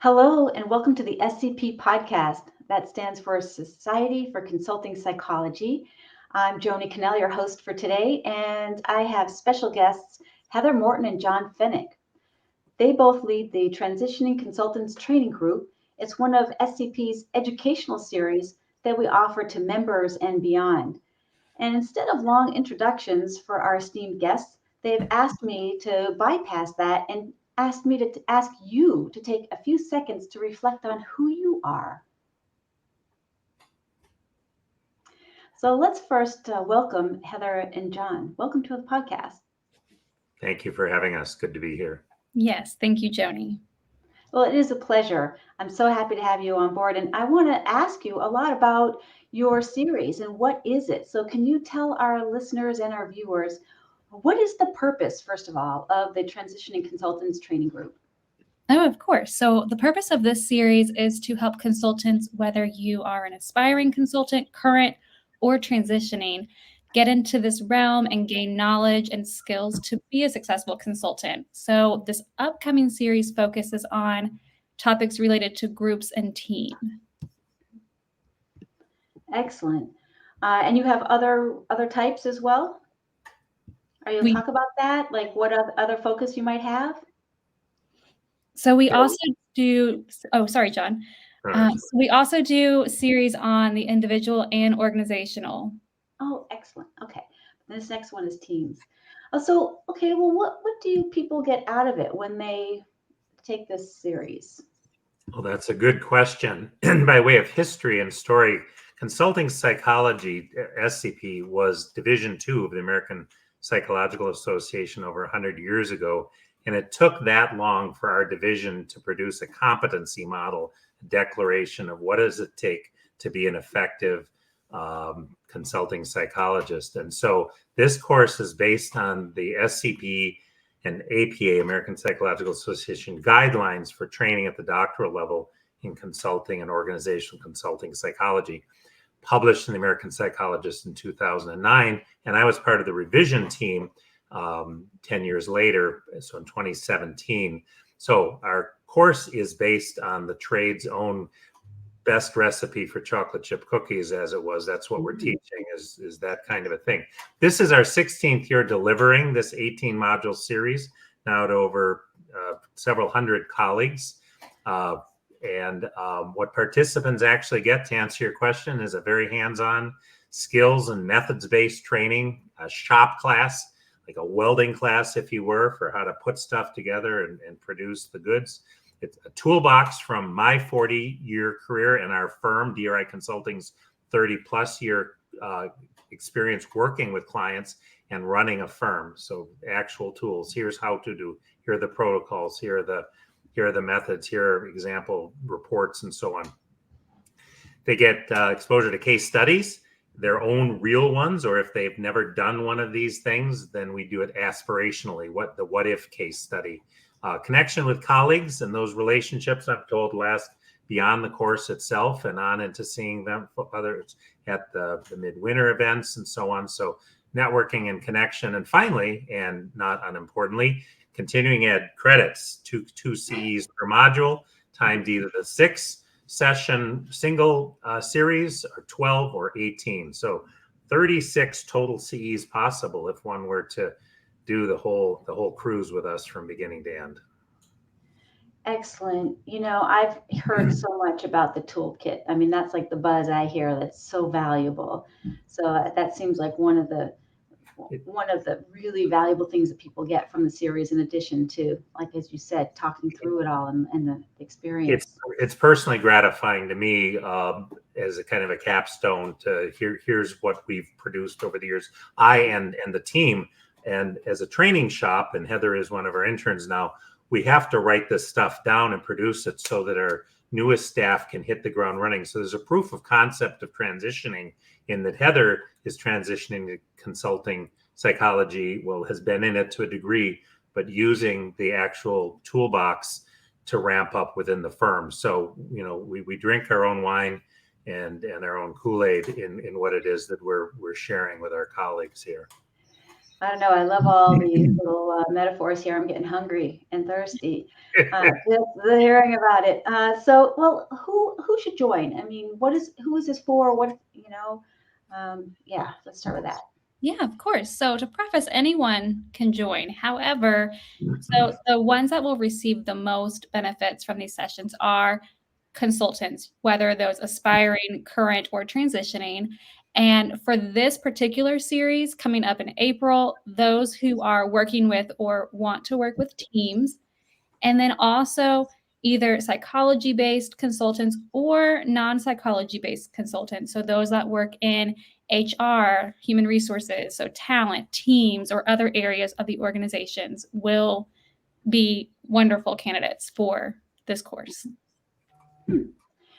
Hello, and welcome to the SCP podcast. That stands for Society for Consulting Psychology. I'm Joni Cannell, your host for today, and I have special guests Heather Morton and John Fennick. They both lead the Transitioning Consultants Training Group. It's one of SCP's educational series that we offer to members and beyond. And instead of long introductions for our esteemed guests, they've asked me to bypass that and asked me to ask you to take a few seconds to reflect on who you are. So let's first welcome Heather and John. Welcome to the podcast. Thank you for having us. Good to be here. Yes, thank you, Joni. Well, it is a pleasure. I'm so happy to have you on board. And I want to ask you a lot about your series and what is it? So can you tell our listeners and our viewers, what is the purpose, first of all, of the Transitioning Consultants Training Group? Oh, of course. So the purpose of this series is to help consultants, whether you are an aspiring consultant, current, or transitioning, get into this realm and gain knowledge and skills to be a successful consultant. So this upcoming series focuses on topics related to groups and team. Excellent. And you have other types as well? Are you talk about that? Like what other focus you might have? So we also do, sorry, John. So we also do series on the individual and organizational. Oh, excellent. Okay. This next one is teams. So, okay, well, what do people get out of it when they take this series? Well, that's a good question. And by way of history and story, consulting psychology, SCP, was Division II of the American Psychological Association over 100 years ago. And it took that long for our division to produce a competency model, a declaration of what does it take to be an effective consulting psychologist. And so this course is based on the SCP and APA, American Psychological Association, guidelines for training at the doctoral level in consulting and organizational consulting psychology, published in the American Psychologist in 2009. And I was part of the revision team 10 years later, so in 2017. So our course is based on the trade's own best recipe for chocolate chip cookies, as it was. That's what we're teaching, is that kind of a thing. This is our 16th year delivering this 18 module series, now to over several hundred colleagues. And what participants actually get, to answer your question, is a very hands-on skills and methods-based training, a shop class, like a welding class, if you were, for how to put stuff together and produce the goods. It's a toolbox from my 40-year career and our firm, DRI Consulting's 30-plus year experience working with clients and running a firm. So actual tools. Here's how to do. Here are the protocols. Here are the methods. Here are example reports and so on. They get exposure to case studies, their own real ones, or if they've never done one of these things, then we do it aspirationally. The what if case study. Connection with colleagues and those relationships, I'm told, last beyond the course itself and on into seeing them others at the midwinter events and so on. So networking and connection. And finally, and not unimportantly, continuing ed credits, two CEs per module, timed either the 6-session single series or 12 or 18. So 36 total CEs possible if one were to do the whole cruise with us from beginning to end. Excellent. You know, I've heard so much about the toolkit. I mean, that's like the buzz I hear that's so valuable. So that seems like one of the really valuable things that people get from the series, in addition to, like, as you said, talking through it all and the experience. It's personally gratifying to me as a kind of a capstone to here's what we've produced over the years. I and the team. And as a training shop, and Heather is one of our interns now, we have to write this stuff down and produce it so that our newest staff can hit the ground running. So there's a proof of concept of transitioning in that Heather is transitioning to consulting psychology, has been in it to a degree, but using the actual toolbox to ramp up within the firm. So, you know, we drink our own wine and our own Kool-Aid in what it is that we're sharing with our colleagues here. I don't know. I love all these little metaphors here. I'm getting hungry and thirsty just hearing about it. Well, who should join? I mean, who is this for? Yeah, let's start with that. Yeah, of course. So to preface, anyone can join. However, so the ones that will receive the most benefits from these sessions are consultants, whether those aspiring, current, or transitioning. And for this particular series coming up in April, those who are working with or want to work with teams, and then also either psychology-based consultants or non-psychology-based consultants. So those that work in HR, human resources, so talent, teams, or other areas of the organizations will be wonderful candidates for this course.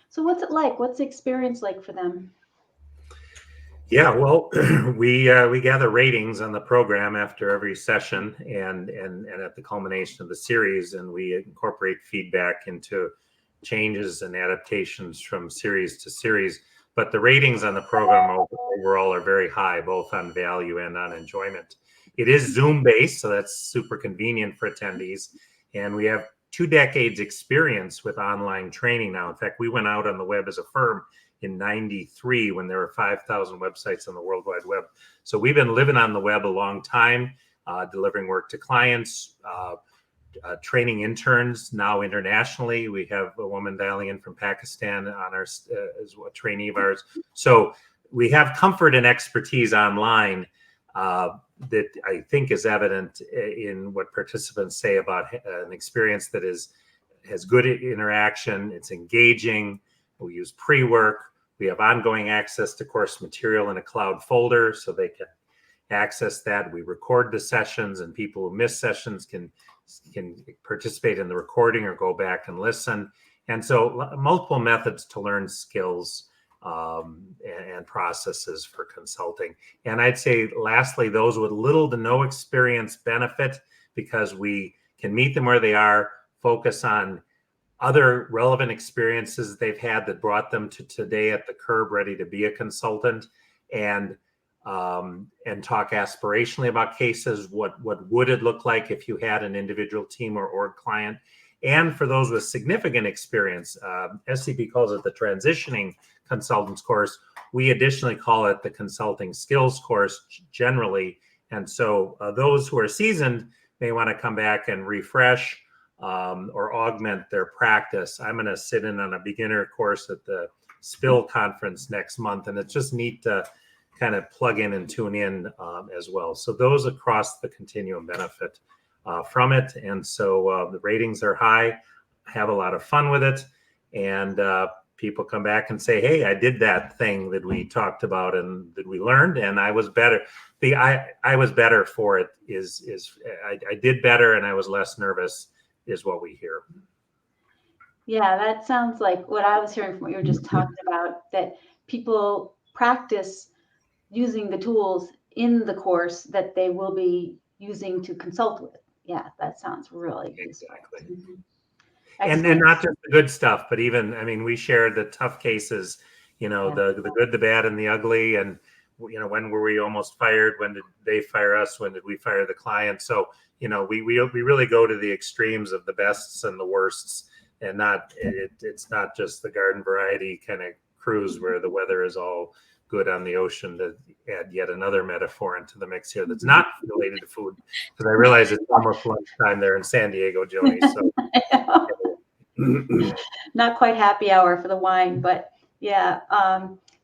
So what's it like? What's the experience like for them? Yeah, well, we gather ratings on the program after every session and at the culmination of the series, and we incorporate feedback into changes and adaptations from series to series. But the ratings on the program overall are very high, both on value and on enjoyment. It is Zoom based, so that's super convenient for attendees. And we have 2 decades experience with online training now. In fact, we went out on the web as a firm in 93 when there were 5,000 websites on the World Wide Web. So we've been living on the web a long time, delivering work to clients, training interns now internationally. We have a woman dialing in from Pakistan on our as a trainee of ours. So we have comfort and expertise online that I think is evident in what participants say about an experience that has good interaction. It's engaging. We use pre-work. We have ongoing access to course material in a cloud folder so they can access that. We record the sessions, and people who miss sessions can participate in the recording or go back and listen. And so multiple methods to learn skills and processes for consulting. And I'd say lastly, those with little to no experience benefit because we can meet them where they are, focus on other relevant experiences they've had that brought them to today at the curb ready to be a consultant, and talk aspirationally about cases. What would it look like if you had an individual team or org client? And for those with significant experience, SCP calls it the transitioning consultants course. We additionally call it the consulting skills course generally. And so those who are seasoned may want to come back and refresh or augment their practice. I'm going to sit in on a beginner course at the Spill conference next month, and it's just neat to kind of plug in and tune in as well. So those across the continuum benefit from it. And so the ratings are high, have a lot of fun with it. And people come back and say, hey, I did that thing that we talked about and that we learned, and I was better. I was better for it I did better and I was less nervous is what we hear. Yeah, that sounds like what I was hearing from what you were just talking about, that people practice using the tools in the course that they will be using to consult with. Yeah, that sounds really exactly. Mm-hmm. And not just the good stuff, but even, I mean, we share the tough cases, the good, the bad, and the ugly. And, when were we almost fired? When did they fire us? When did we fire the client? So, we really go to the extremes of the bests and the worsts, and it's not just the garden variety kind of cruise where the weather is all good on the ocean, to add yet another metaphor into the mix here that's not related to food, because I realize it's almost lunchtime there in San Diego, Joni. So not quite happy hour for the wine, but yeah.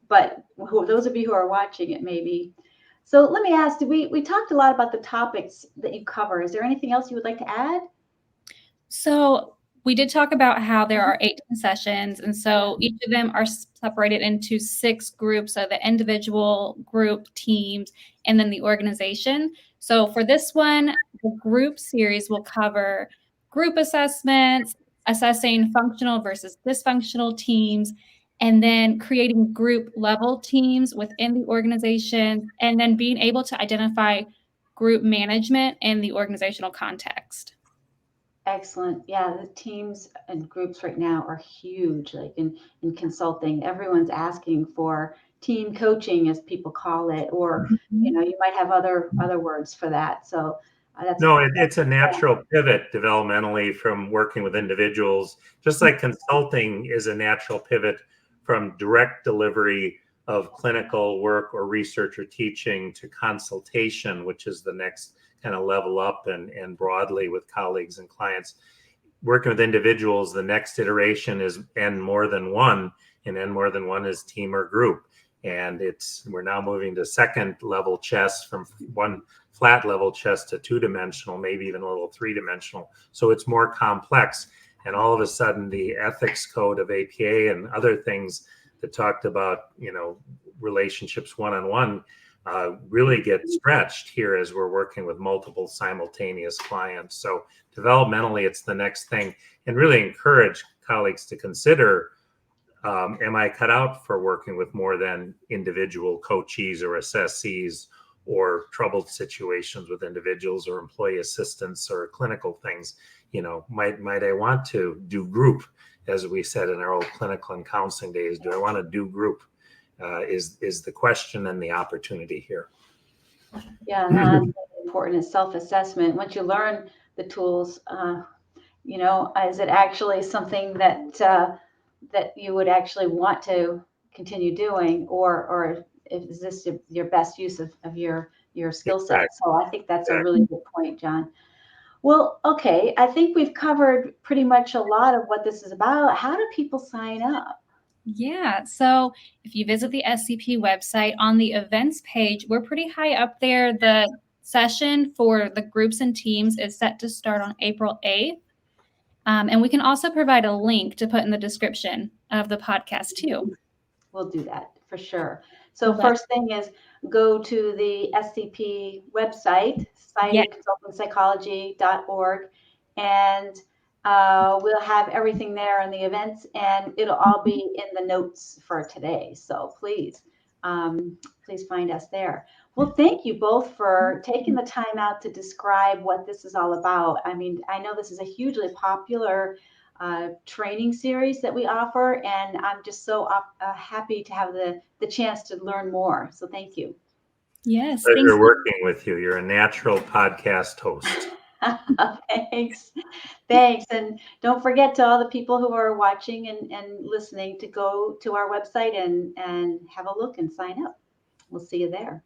But those of you who are watching it, maybe. So let me ask, we talked a lot about the topics that you cover. Is there anything else you would like to add? So we did talk about how there are 18 sessions, and so each of them are separated into 6 groups, so the individual, group, teams, and then the organization. So for this one, the group series will cover group assessments, assessing functional versus dysfunctional teams, and then creating group level teams within the organization, and then being able to identify group management in the organizational context. Excellent. Yeah, the teams and groups right now are huge. Like in consulting, everyone's asking for team coaching, as people call it, or you might have other words for that. So that's No, it's a natural pivot developmentally from working with individuals, just like consulting is a natural pivot from direct delivery of clinical work or research or teaching to consultation, which is the next kind of level up and broadly with colleagues and clients. Working with individuals, the next iteration is N more than one, and N more than one is team or group. And we're now moving to second level chess, from one flat level chess to two-dimensional, maybe even a little three-dimensional. So it's more complex. And all of a sudden, the ethics code of APA and other things that talked about, relationships one-on-one really get stretched here as we're working with multiple simultaneous clients. So developmentally, it's the next thing, and really encourage colleagues to consider, am I cut out for working with more than individual coachees or assessees, or troubled situations with individuals or employee assistants or clinical things? Might I want to do group, as we said in our old clinical and counseling days? Do I want to do group? Is the question and the opportunity here. Yeah, no, that's really important, is self-assessment. Once you learn the tools, is it actually something that you would actually want to continue doing, or is this your best use of your skill set? Exactly. So I think that's a really good point, John. Well, okay, I think we've covered pretty much a lot of what this is about. How do people sign up? Yeah, so if you visit the SCP website, on the events page, we're pretty high up there. The session for the groups and teams is set to start on April 8th. And we can also provide a link to put in the description of the podcast too. We'll do that for sure. So first thing is go to the SCP website, societyofconsultantpsychology.org, and we'll have everything there in the events, and it'll all be in the notes for today. So please find us there. Well, thank you both for taking the time out to describe what this is all about. I mean, I know this is a hugely popular training series that we offer, and I'm just so happy to have the chance to learn more. So thank you. Yes, Pleasure working with you. You're a natural podcast host. Thanks. And don't forget, to all the people who are watching and listening, to go to our website and have a look and sign up. We'll see you there.